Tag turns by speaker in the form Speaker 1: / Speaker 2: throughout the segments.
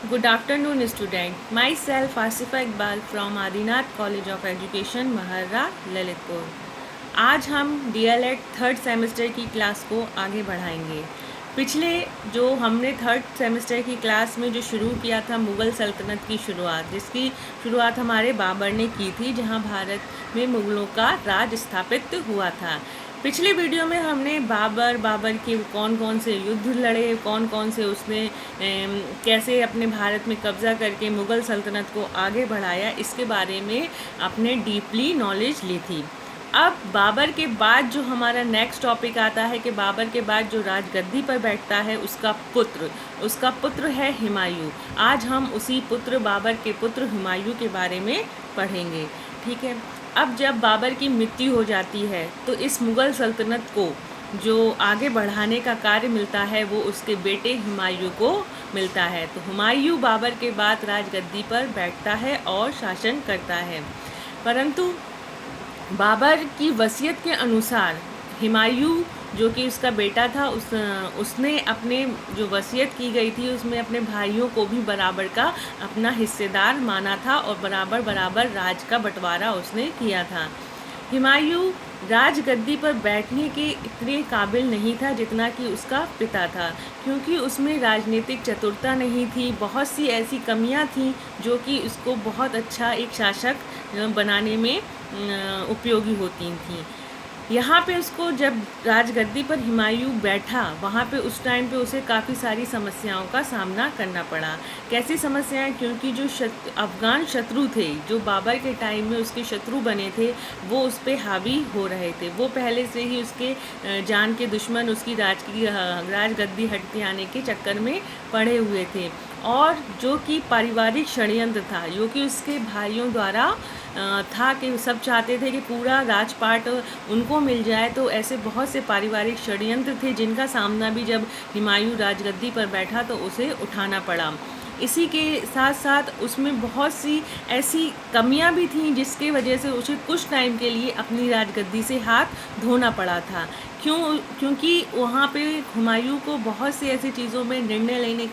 Speaker 1: Good afternoon, student. Myself Asifa Iqbal from Adinath College of Education, महारा ललितपुर। आज हम DLED third semester की class को आगे बढ़ाएंगे। पिछले जो हमने थर्ड सेमेस्टर की क्लास में जो शुरू किया था मुग़ल सल्तनत की शुरुआत, जिसकी शुरुआत हमारे बाबर ने की थी, जहां भारत में मुग़लों का राज स्थापित हुआ था। पिछले वीडियो में हमने बाबर के कौन कौन से युद्ध लड़े, कौन कौन से उसने कैसे अपने भारत में कब्ज़ा करके मुग़ल सल्तनत को आगे बढ़ाया, इसके बारे में अपने डीपली नॉलेज ली थी। अब बाबर के बाद जो हमारा नेक्स्ट टॉपिक आता है कि बाबर के बाद जो राजगद्दी पर बैठता है उसका पुत्र है हुमायूं। आज हम उसी पुत्र, बाबर के पुत्र हुमायूं के बारे में पढ़ेंगे। ठीक है। अब जब बाबर की मृत्यु हो जाती है तो इस मुग़ल सल्तनत को जो आगे बढ़ाने का कार्य मिलता है वो उसके बेटे हुमायूं को मिलता है। तो हुमायूं बाबर के बाद राजगद्दी पर बैठता है और शासन करता है। परंतु बाबर की वसीयत के अनुसार हुमायूं जो कि उसका बेटा था, उसने अपने जो वसीयत की गई थी उसमें अपने भाइयों को भी बराबर का अपना हिस्सेदार माना था और बराबर राज का बंटवारा उसने किया था। हुमायूं राजगद्दी पर बैठने के इतने काबिल नहीं था जितना कि उसका पिता था, क्योंकि उसमें राजनीतिक चतुरता नहीं थी। बहुत सी ऐसी कमियां थीं जो कि उसको बहुत अच्छा एक शासक बनाने में उपयोगी होती थीं। यहाँ पे उसको जब राजगद्दी पर हुमायूं बैठा, वहाँ पे उस टाइम पे उसे काफ़ी सारी समस्याओं का सामना करना पड़ा। कैसी समस्याएं? क्योंकि जो अफ़गान शत्रु थे, जो बाबर के टाइम में उसके शत्रु बने थे, वो उस पर हावी हो रहे थे। वो पहले से ही उसके जान के दुश्मन उसकी राजगद्दी हटते आने के चक्कर में पड़े हुए थे। और जो कि पारिवारिक षड्यंत्र था, जो कि उसके भाइयों द्वारा था कि सब चाहते थे कि पूरा राजपाट उनको मिल जाए। तो ऐसे बहुत से पारिवारिक षड्यंत्र थे जिनका सामना भी जब हुमायूं राजगद्दी पर बैठा तो उसे उठाना पड़ा। इसी के साथ साथ उसमें बहुत सी ऐसी कमियां भी थीं जिसके वजह से उसे कुछ टाइम के लिए अपनी राजगद्दी से हाथ धोना पड़ा था। क्योंकि वहाँ पे हुमायूं को बहुत सी ऐसी चीज़ों में निर्णय लेने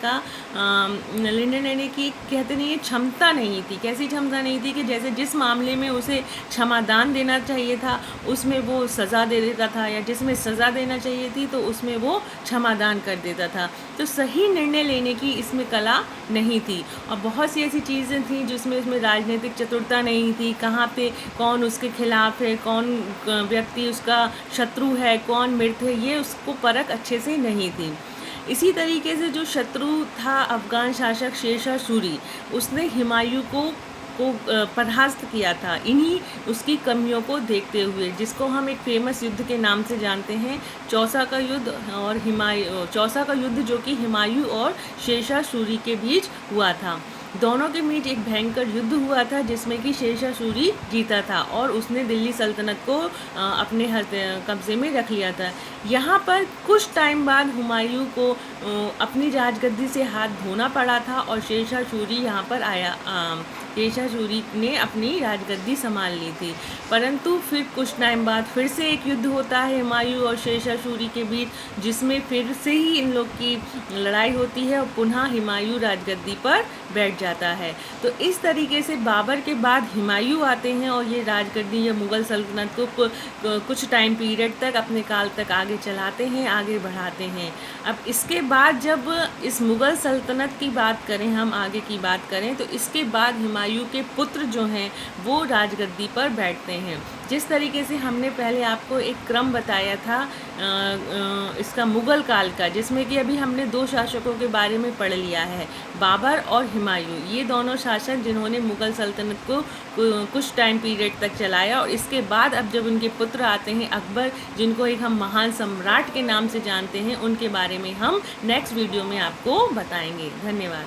Speaker 1: की कहते नहीं क्षमता नहीं थी। कैसी क्षमता नहीं थी कि जैसे जिस मामले में उसे क्षमादान देना चाहिए था उसमें वो सज़ा दे देता था, या जिसमें सज़ा देना चाहिए थी तो उसमें वो क्षमादान कर देता था। तो सही निर्णय लेने की इसमें कला नहीं थी। और बहुत सी ऐसी चीज़ें थीं जिसमें उसमें राजनीतिक चतुरता नहीं थी। कहाँ पे कौन उसके खिलाफ है, कौन व्यक्ति उसका शत्रु है, कौन मित्र है, ये उसको परख अच्छे से नहीं थी। इसी तरीके से जो शत्रु था अफ़गान शासक शेरशाह सूरी, उसने हुमायूं को परास्त किया था इन्हीं उसकी कमियों को देखते हुए, जिसको हम एक फेमस युद्ध के नाम से जानते हैं, चौसा का युद्ध। और चौसा का युद्ध जो कि हुमायूं और शेरशाह सूरी के बीच हुआ था। दोनों के बीच एक भयंकर युद्ध हुआ था जिसमें कि शेरशाह सूरी जीता था और उसने दिल्ली सल्तनत को अपने कब्ज़े में रख लिया था। यहाँ पर कुछ टाइम बाद हुमायूं को अपनी राजगद्दी से हाथ धोना पड़ा था और शेरशाह सूरी यहाँ पर आया। शेरशाह सूरी ने अपनी राजगद्दी संभाल ली थी। परंतु फिर कुछ टाइम बाद फिर से एक युद्ध होता है हुमायूं और शेरशाह सूरी के बीच, जिसमें फिर से ही इन लोग की लड़ाई होती है और पुनः हुमायूं राजगद्दी पर बैठ जाता है। तो इस तरीके से बाबर के बाद हुमायूं आते हैं और ये राजगद्दी या मुग़ल सल्तनत को कुछ टाइम पीरियड तक, अपने काल तक आगे चलाते हैं, आगे बढ़ाते हैं। अब इसके बाद जब इस मुग़ल सल्तनत की बात करें, हम आगे की बात करें, तो इसके बाद हुमायूं के पुत्र जो हैं वो राजगद्दी पर बैठते हैं। जिस तरीके से हमने पहले आपको एक क्रम बताया था इसका मुग़ल काल का, जिसमें कि अभी हमने दो शासकों के बारे में पढ़ लिया है, बाबर और हुमायूं। ये दोनों शासक जिन्होंने मुग़ल सल्तनत को कुछ टाइम पीरियड तक चलाया। और इसके बाद अब जब उनके पुत्र आते हैं अकबर, जिनको एक हम महान सम्राट के नाम से जानते हैं, उनके बारे में हम नेक्स्ट वीडियो में आपको बताएंगे। धन्यवाद।